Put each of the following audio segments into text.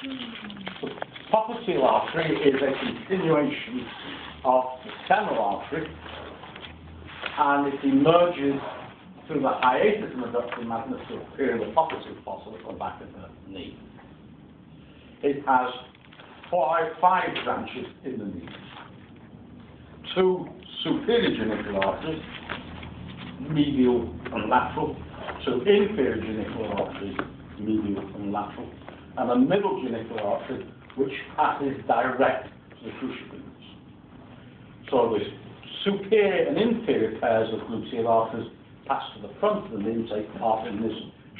The popliteal artery is a continuation of the femoral artery, and it emerges through the hiatus in the adductor magnus superior of the popliteal fossa at the back of the knee. It has five branches in the knee. Two superior genicular arteries, medial and lateral, two inferior genicular arteries, medial and lateral, and a middle genicular artery which passes direct to the cruciate ligament. So the superior and inferior pairs of gluteal arteries pass to the front of the knee and take part in this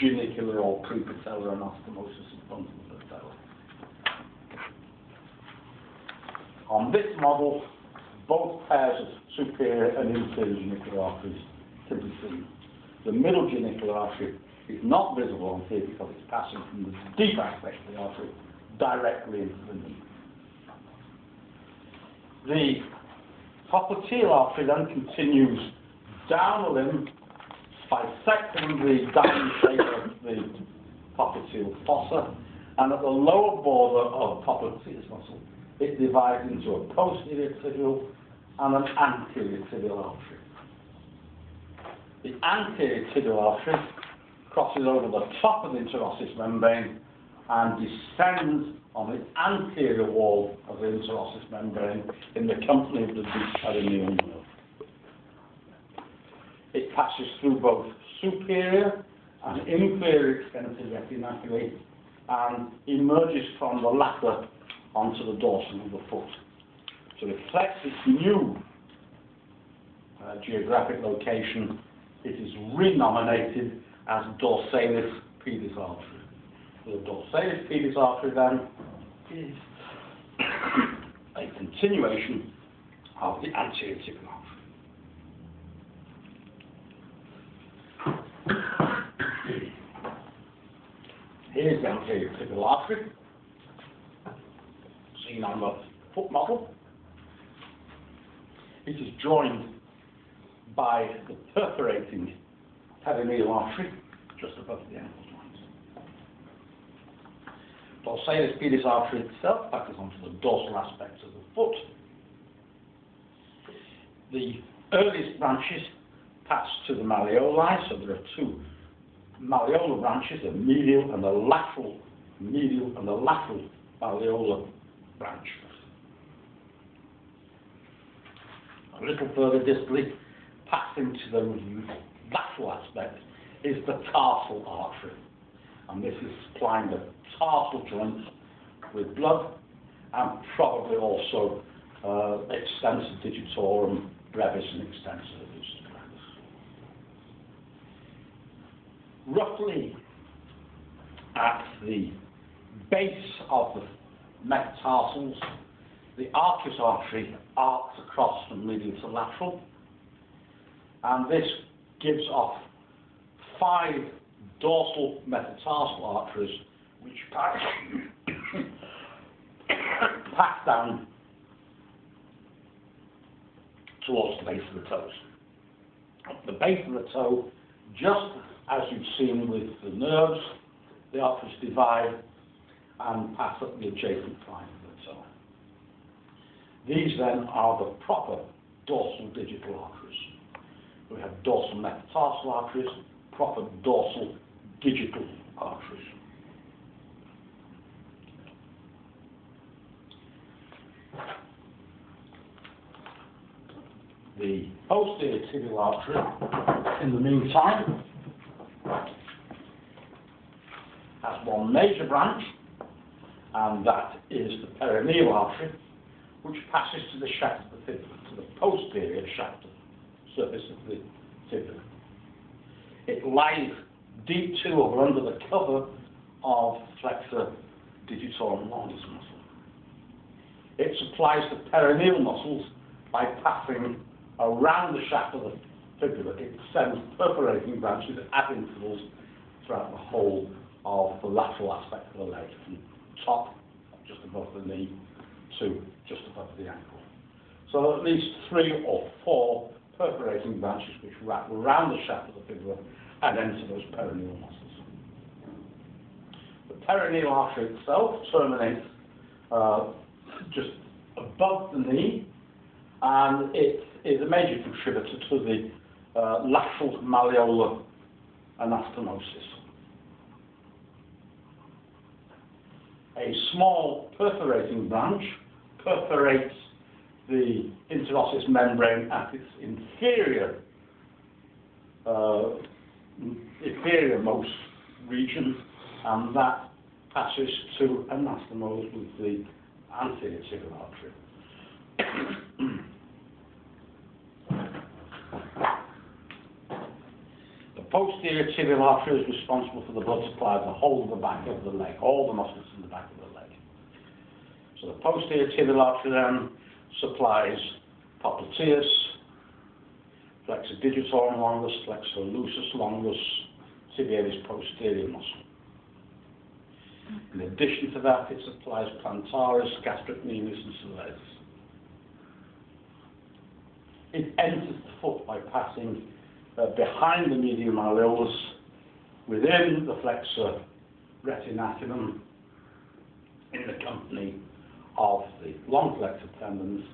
genicular or prepatellar anastomosis in front of the patella. On this model, both pairs of superior and inferior genicular arteries can be seen. The middle genicular artery is not visible on here because it's passing from the deep aspect of the artery directly into the knee. The popliteal artery then continues down the limb, bisecting the diamond shape of the popliteal fossa, and at the lower border of the popliteus muscle, it divides into a posterior tibial and an anterior tibial artery. The anterior tibial artery crosses over the top of the interosseous membrane and descends on the anterior wall of the interosseous membrane in the company of the deep perineal nerve. It passes through both superior and inferior extensive retinaculae and emerges from the latter onto the dorsum of the foot. To reflect its new geographic location, it is renominated as dorsalis pedis artery. The dorsalis pedis artery then is a continuation of the anterior tibial artery. Here's the anterior tibial artery, seen on the foot model. It is joined by the perforating perineal artery just above the ankle joint. Dorsalis pedis artery itself passes onto the dorsal aspects of the foot. The earliest branches pass to the malleoli, so there are two malleolar branches, a medial and a lateral malleolar branch. A little further distally, passing to the lateral aspect, is the tarsal artery, and this is supplying the tarsal joints with blood and probably also extensor digitorum brevis and extensor lucidus. Roughly at the base of the metatarsals, the arcuate artery arcs across from medial to lateral, and this gives off 5 dorsal metatarsal arteries which pass down towards the base of the toes. At the base of the toe, just as you've seen with the nerves, the arteries divide and pass up the adjacent line of the toe. These then are the proper dorsal digital arteries. We have dorsal metatarsal arteries, proper dorsal digital arteries. The posterior tibial artery, in the meantime, has one major branch, and that is the perineal artery, which passes to the shaft of the fibula, to the posterior shaft of the surface of the fibula. It lies deep to or under the cover of flexor digitorum longus muscle. It supplies the perineal muscles by passing around the shaft of the fibula. It sends perforating branches at intervals throughout the whole of the lateral aspect of the leg, from top, just above the knee, to just above the ankle. So at least 3 or 4 perforating branches which wrap around the shaft of the fibula and enter those perineal muscles. The perineal artery itself terminates just above the knee, and it is a major contributor to the lateral malleolar anastomosis. A small perforating branch perforates the interosseous membrane at its inferior-most region, and that passes to anastomose with the anterior tibial artery. The posterior tibial artery is responsible for the blood supply of the whole of the back of the leg, all the muscles in the back of the leg. So the posterior tibial artery then supplies popliteus, flexor digitorum longus, flexor lucis longus, tibialis posterior muscle. In addition to that, it supplies plantaris, gastrocnemius, and soleus. It enters the foot by passing behind the medial malleolus, within the flexor retinaculum, in the company of the long flexor tendons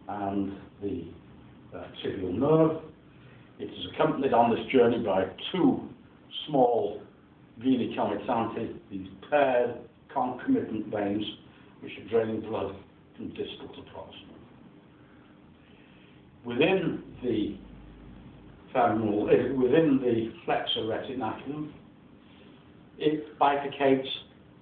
and the tibial nerve. It is accompanied on this journey by two small vena comitanti, these paired concomitant veins which are draining blood from distal to proximal. Within the flexor retinaculum, it bifurcates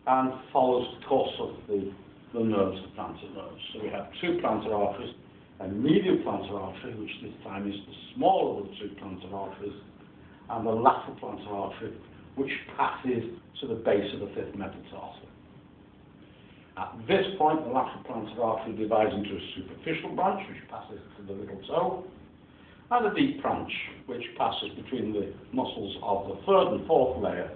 and follows the course of the nerves, the plantar nerves. So we have two plantar arteries, a medial plantar artery, which this time is the smaller of the two plantar arteries, and the lateral plantar artery, which passes to the base of the fifth metatarsal. At this point, the lateral plantar artery divides into a superficial branch, which passes to the little toe, and a deep branch, which passes between the muscles of the third and fourth layer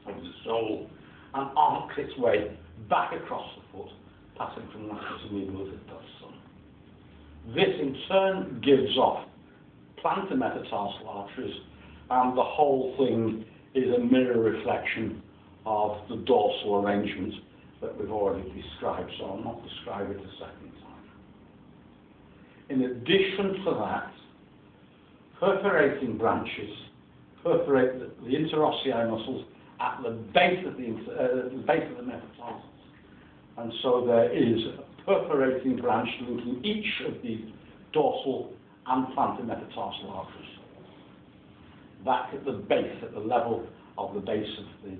of the sole, and arcs its way back across the foot, passing from lateral to medial as it does so. This in turn gives off plantar metatarsal arteries, and the whole thing is a mirror reflection of the dorsal arrangement that we've already described, so I'll not describe it a second time. In addition to that, perforating branches perforate the interossei muscles at the base of the metatarsals, and so there is a perforating branch linking each of the dorsal and plantar metatarsal arteries back at the base, at the level of the base of the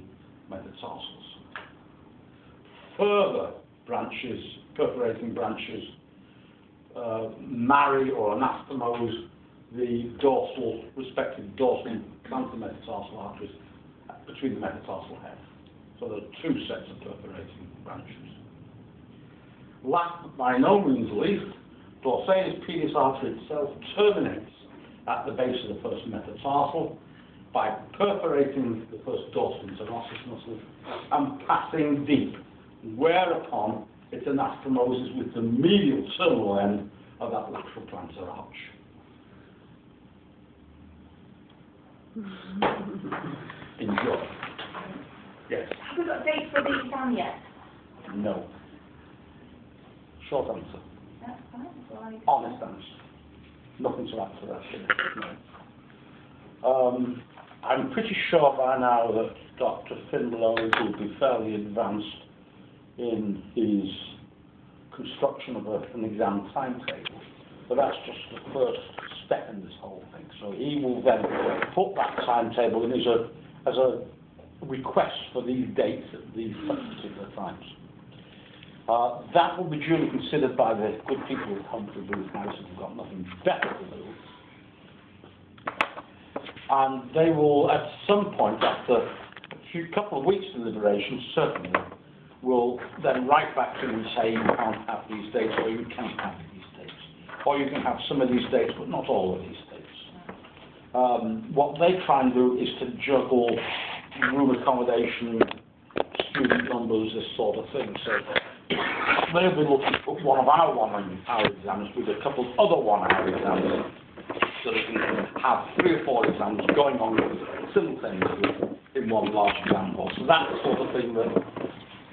metatarsals. Further branches, perforating branches, marry or anastomose the respective dorsal and plantar metatarsal arteries between the metatarsal heads. So there are two sets of perforating branches. Last but by no means least, dorsalis pedis artery itself terminates at the base of the first metatarsal by perforating the first dorsal interosseous muscle and passing deep, whereupon it anastomoses with the medial terminal end of that lateral plantar arch. Enjoy. Yes? Have we got dates for the exam yet? No. Short answer. That's fine. Well, Honest answer. Nothing to add to that. No. I'm pretty sure by now that Dr. Findlow will be fairly advanced in his construction of an exam timetable, but that's just the first step in this whole thing. So he will then put that timetable in as a request for these dates at these particular times. That will be duly considered by the good people at Humphrey Booth House who've got nothing better to do. And they will, at some point, after a couple of weeks of deliberation, certainly, will then write back to me and say you can't have these dates, or you can have these dates. Or you can have some of these dates, but not all of these dates. What they try and do is to juggle room accommodation, student numbers, this sort of thing. So they'll be looking at one of our 1 hour exams with a couple of other 1 hour exams, so they can have 3 or 4 exams going on simultaneously in one large example. So that's the sort of thing that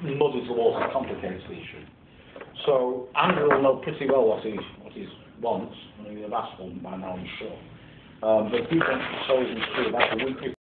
muddies the water, complicates the issue. So Andrew will know pretty well what he wants. I mean, I've asked him by now, I'm sure. But he wants to solve this about a week